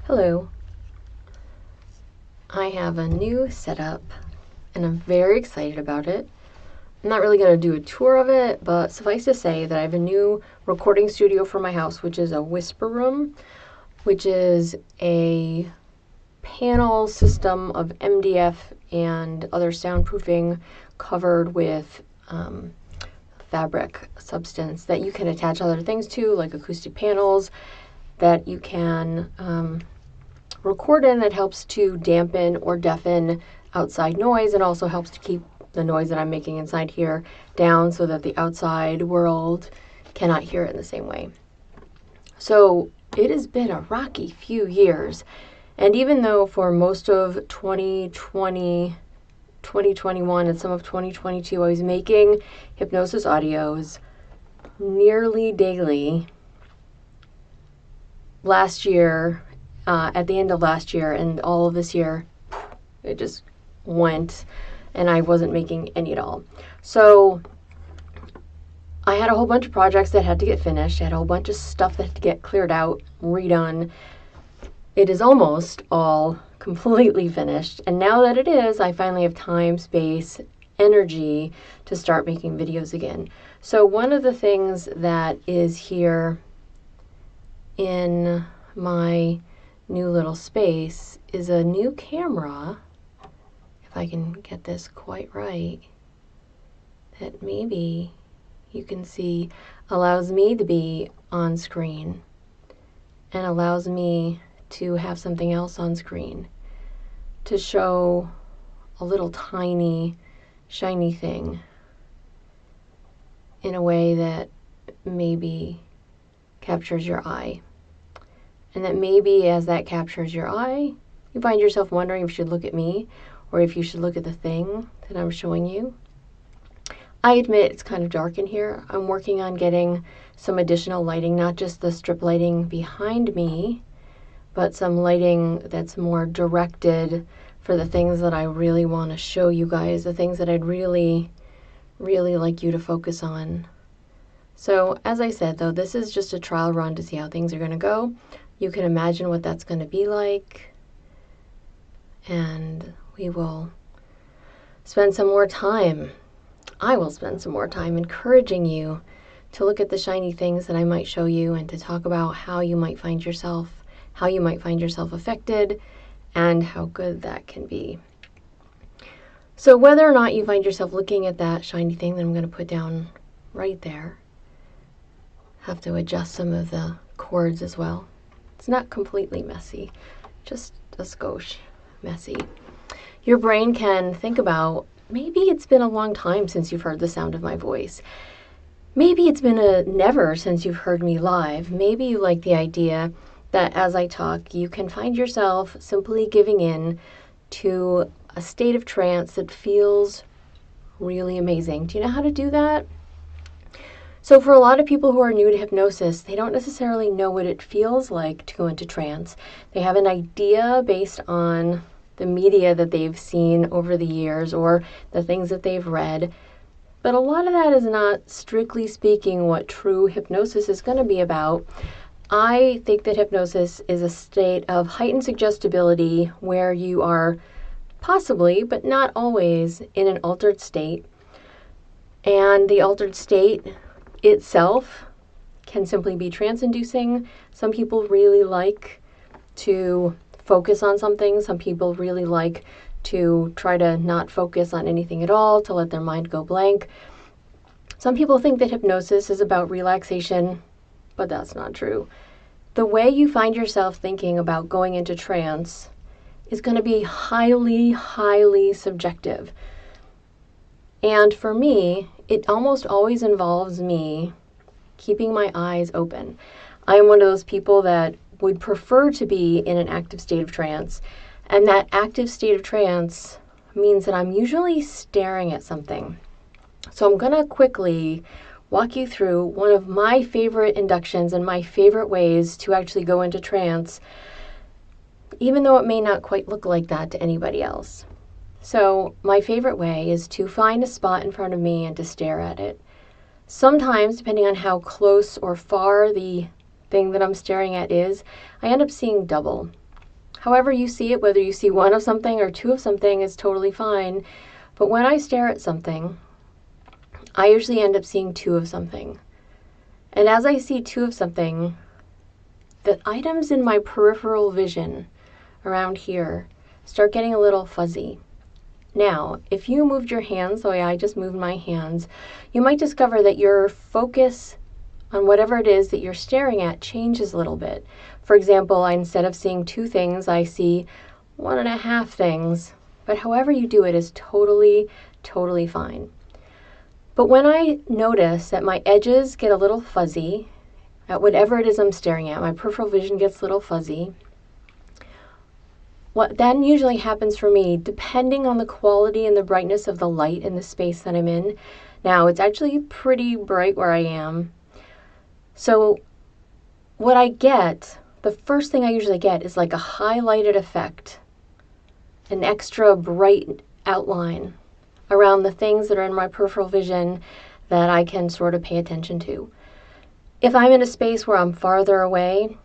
Hello. I have a new setup and I'm very excited about it. I'm not really going to do a tour of it, but suffice to say that I have a new recording studio for my house, which is a whisper room, which is a panel system of MDF and other soundproofing covered with fabric substance that you can attach other things to, like acoustic panels that you can record in, that helps to dampen or deafen outside noise and also helps to keep the noise that I'm making inside here down so that the outside world cannot hear it in the same way. So it has been a rocky few years, and even though for most of 2020, 2021, and some of 2022 I was making hypnosis audios nearly daily, last year, at the end of last year and all of this year, it just went and I wasn't making any at all. So I had a whole bunch of projects that had to get finished. I had a whole bunch of stuff that had to get cleared out, redone. It is almost all completely finished. And now that it is, I finally have time, space, energy to start making videos again. So one of the things that is here in my new little space is a new camera, if I can get this quite right, that maybe you can see allows me to be on screen and allows me to have something else on screen to show a little tiny shiny thing in a way that maybe captures your eye. And that maybe as that captures your eye, you find yourself wondering if you should look at me or if you should look at the thing that I'm showing you. I admit it's kind of dark in here. I'm working on getting some additional lighting, not just the strip lighting behind me, but some lighting that's more directed for the things that I really want to show you guys, the things that I'd really, really like you to focus on. So as I said, though, this is just a trial run to see how things are going to go. You can imagine what that's going to be like, and we will spend some more time. I will spend some more time encouraging you to look at the shiny things that I might show you and to talk about how you might find yourself affected and how good that can be. So whether or not you find yourself looking at that shiny thing that I'm going to put down right there, have to adjust some of the cords as well. It's not completely messy, just a skosh messy. Your brain can think about, maybe it's been a long time since you've heard the sound of my voice. Maybe it's been a never since you've heard me live. Maybe you like the idea that as I talk, you can find yourself simply giving in to a state of trance that feels really amazing. Do you know how to do that? So for a lot of people who are new to hypnosis, they don't necessarily know what it feels like to go into trance. They have an idea based on the media that they've seen over the years or the things that they've read. But a lot of that is not, strictly speaking, what true hypnosis is going to be about. I think that hypnosis is a state of heightened suggestibility where you are possibly, but not always, in an altered state. And the altered state itself can simply be trance-inducing. Some people really like to focus on something. Some people really like to try to not focus on anything at all, to let their mind go blank. Some people think that hypnosis is about relaxation, but that's not true. The way you find yourself thinking about going into trance is going to be highly, highly subjective. And for me, it almost always involves me keeping my eyes open. I am one of those people that would prefer to be in an active state of trance, and that active state of trance means that I'm usually staring at something. So I'm going to quickly walk you through one of my favorite inductions and my favorite ways to actually go into trance, even though it may not quite look like that to anybody else. So my favorite way is to find a spot in front of me and to stare at it. Sometimes, depending on how close or far the thing that I'm staring at is, I end up seeing double. However you see it, whether you see one of something or two of something, is totally fine. But when I stare at something, I usually end up seeing two of something. And as I see two of something, the items in my peripheral vision around here start getting a little fuzzy. Now, if you moved your hands the way I just moved my hands, you might discover that your focus on whatever it is that you're staring at changes a little bit. For example, instead of seeing two things, I see 1.5 things. But however you do it is totally, totally fine. But when I notice that my edges get a little fuzzy, at whatever it is I'm staring at, my peripheral vision gets a little fuzzy, what then usually happens for me, depending on the quality and the brightness of the light in the space that I'm in. Now, it's actually pretty bright where I am. So what I get, the first thing I usually get is like a highlighted effect, an extra bright outline around the things that are in my peripheral vision that I can sort of pay attention to. If I'm in a space where I'm farther away,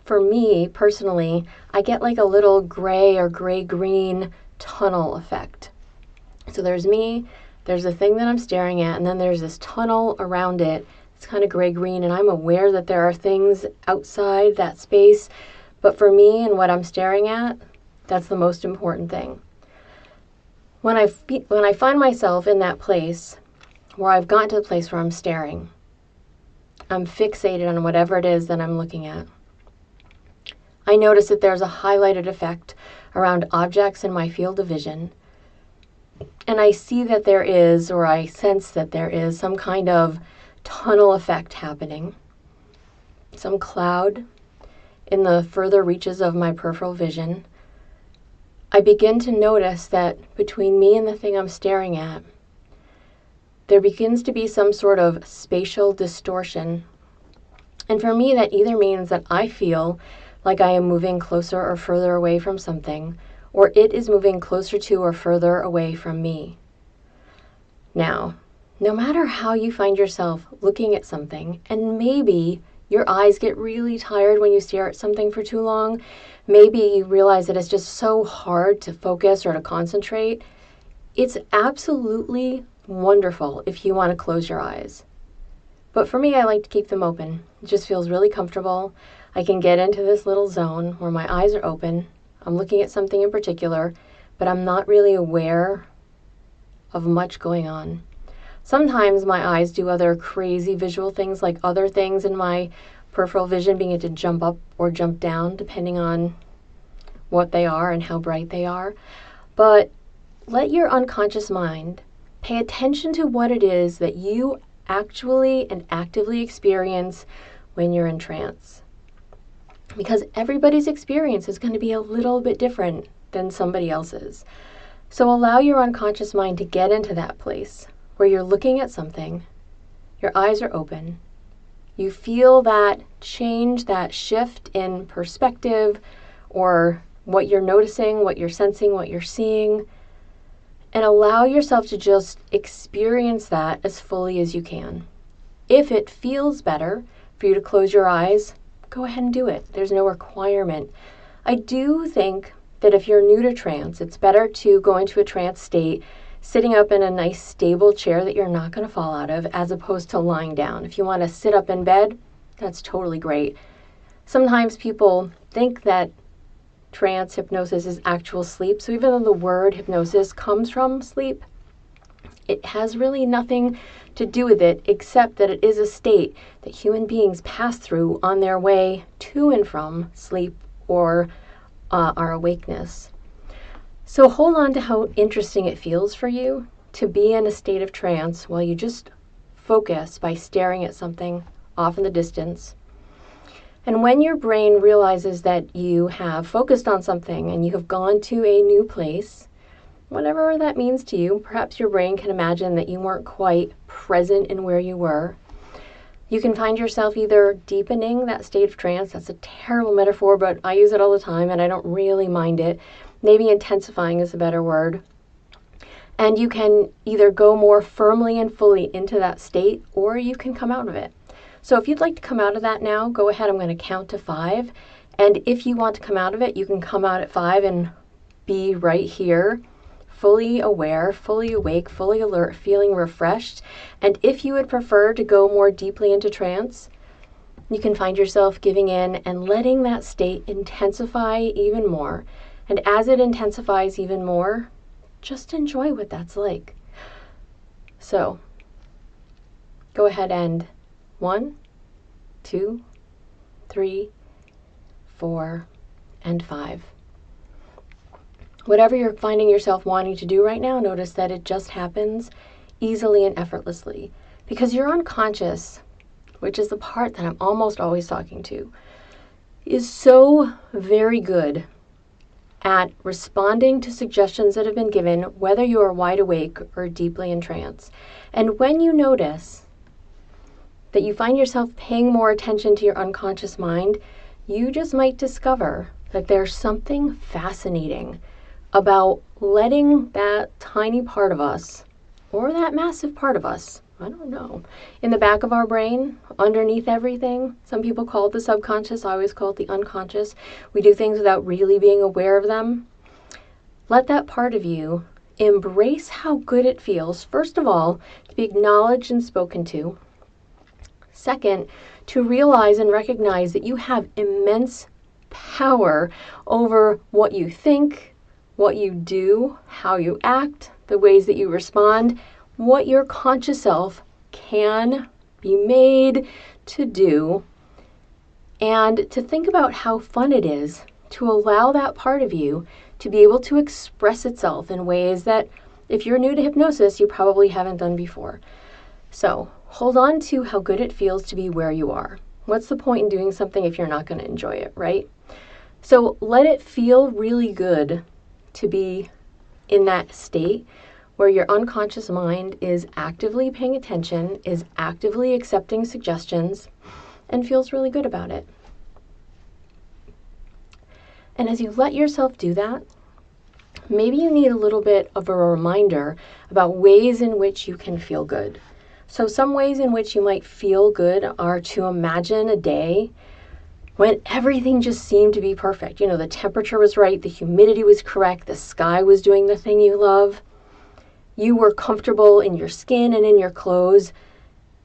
for me personally, I get like a little gray or gray-green tunnel effect. So there's me, there's the thing that I'm staring at, and then there's this tunnel around it. It's kind of gray-green, and I'm aware that there are things outside that space, but for me and what I'm staring at, that's the most important thing. When I find myself in that place where I've gotten to the place where I'm staring, I'm fixated on whatever it is that I'm looking at, I notice that there's a highlighted effect around objects in my field of vision. And I see that there is, or I sense that there is, some kind of tunnel effect happening. Some cloud in the further reaches of my peripheral vision. I begin to notice that between me and the thing I'm staring at, there begins to be some sort of spatial distortion. And for me, that either means that I feel like I am moving closer or further away from something, or it is moving closer to or further away from me. Now, no matter how you find yourself looking at something, and maybe your eyes get really tired when you stare at something for too long, maybe you realize that it's just so hard to focus or to concentrate, it's absolutely wonderful if you want to close your eyes. But for me, I like to keep them open. It just feels really comfortable. I can get into this little zone where my eyes are open. I'm looking at something in particular, but I'm not really aware of much going on. Sometimes my eyes do other crazy visual things, like other things in my peripheral vision begin to jump up or jump down depending on what they are and how bright they are. But let your unconscious mind pay attention to what it is that you actually and actively experience when you're in trance. Because everybody's experience is going to be a little bit different than somebody else's. So allow your unconscious mind to get into that place where you're looking at something, your eyes are open, you feel that change, that shift in perspective, or what you're noticing, what you're sensing, what you're seeing, and allow yourself to just experience that as fully as you can. If it feels better for you to close your eyes, go ahead and do it. There's no requirement. I do think that if you're new to trance, it's better to go into a trance state sitting up in a nice stable chair that you're not going to fall out of, as opposed to lying down. If you want to sit up in bed, that's totally great. Sometimes people think that trance hypnosis is actual sleep, so even though the word hypnosis comes from sleep, it has really nothing to do with it, except that it is a state that human beings pass through on their way to and from sleep or our awakeness. So hold on to how interesting it feels for you to be in a state of trance while you just focus by staring at something off in the distance. And when your brain realizes that you have focused on something and you have gone to a new place, whatever that means to you, perhaps your brain can imagine that you weren't quite present in where you were. You can find yourself either deepening that state of trance. That's a terrible metaphor, but I use it all the time and I don't really mind it. Maybe intensifying is a better word. And you can either go more firmly and fully into that state, or you can come out of it. So if you'd like to come out of that now, go ahead. I'm going to count to 5. And if you want to come out of it, you can come out at 5 and be right here, fully aware, fully awake, fully alert, feeling refreshed. And if you would prefer to go more deeply into trance, you can find yourself giving in and letting that state intensify even more. And as it intensifies even more, just enjoy what that's like. So, go ahead and 1, 2, 3, 4, and 5. Whatever you're finding yourself wanting to do right now, notice that it just happens easily and effortlessly. Because your unconscious, which is the part that I'm almost always talking to, is so very good at responding to suggestions that have been given, whether you are wide awake or deeply in trance. And when you notice that you find yourself paying more attention to your unconscious mind, you just might discover that there's something fascinating about letting that tiny part of us, or that massive part of us, I don't know, in the back of our brain, underneath everything. Some people call it the subconscious. I always call it the unconscious. We do things without really being aware of them. Let that part of you embrace how good it feels, first of all, to be acknowledged and spoken to. Second, to realize and recognize that you have immense power over what you think, what you do, how you act, the ways that you respond, what your conscious self can be made to do, and to think about how fun it is to allow that part of you to be able to express itself in ways that, if you're new to hypnosis, you probably haven't done before. So hold on to how good it feels to be where you are. What's the point in doing something if you're not going to enjoy it, right? So let it feel really good to be in that state where your unconscious mind is actively paying attention, is actively accepting suggestions, and feels really good about it. And as you let yourself do that, maybe you need a little bit of a reminder about ways in which you can feel good. So some ways in which you might feel good are to imagine a day when everything just seemed to be perfect. You know, the temperature was right, the humidity was correct, the sky was doing the thing you love. You were comfortable in your skin and in your clothes.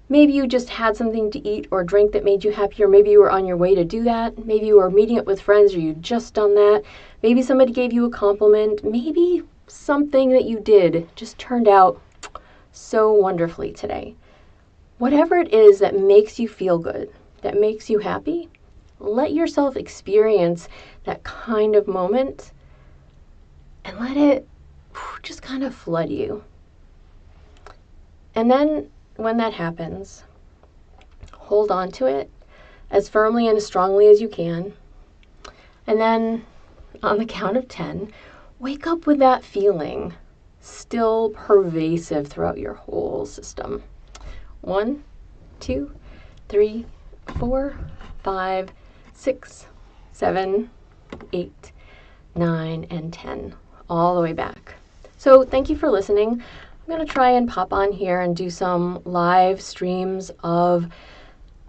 Maybe you just had something to eat or drink that made you happier. Maybe you were on your way to do that. Maybe you were meeting up with friends or you'd just done that. Maybe somebody gave you a compliment. Maybe something that you did just turned out so wonderfully today. Whatever it is that makes you feel good, that makes you happy, let yourself experience that kind of moment and let it just kind of flood you. And then when that happens, hold on to it as firmly and as strongly as you can. And then on the count of 10, wake up with that feeling still pervasive throughout your whole system. 1, 2, 3, 4, 5, 6, 7, 8, 9, and 10, all the way back. So thank you for listening. I'm going to try and pop on here and do some live streams of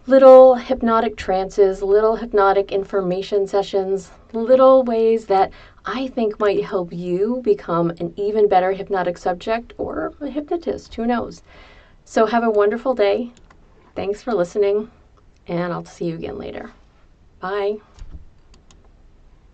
little hypnotic trances, little hypnotic information sessions, little ways that I think might help you become an even better hypnotic subject or a hypnotist, who knows. So have a wonderful day. Thanks for listening, and I'll see you again later. Bye.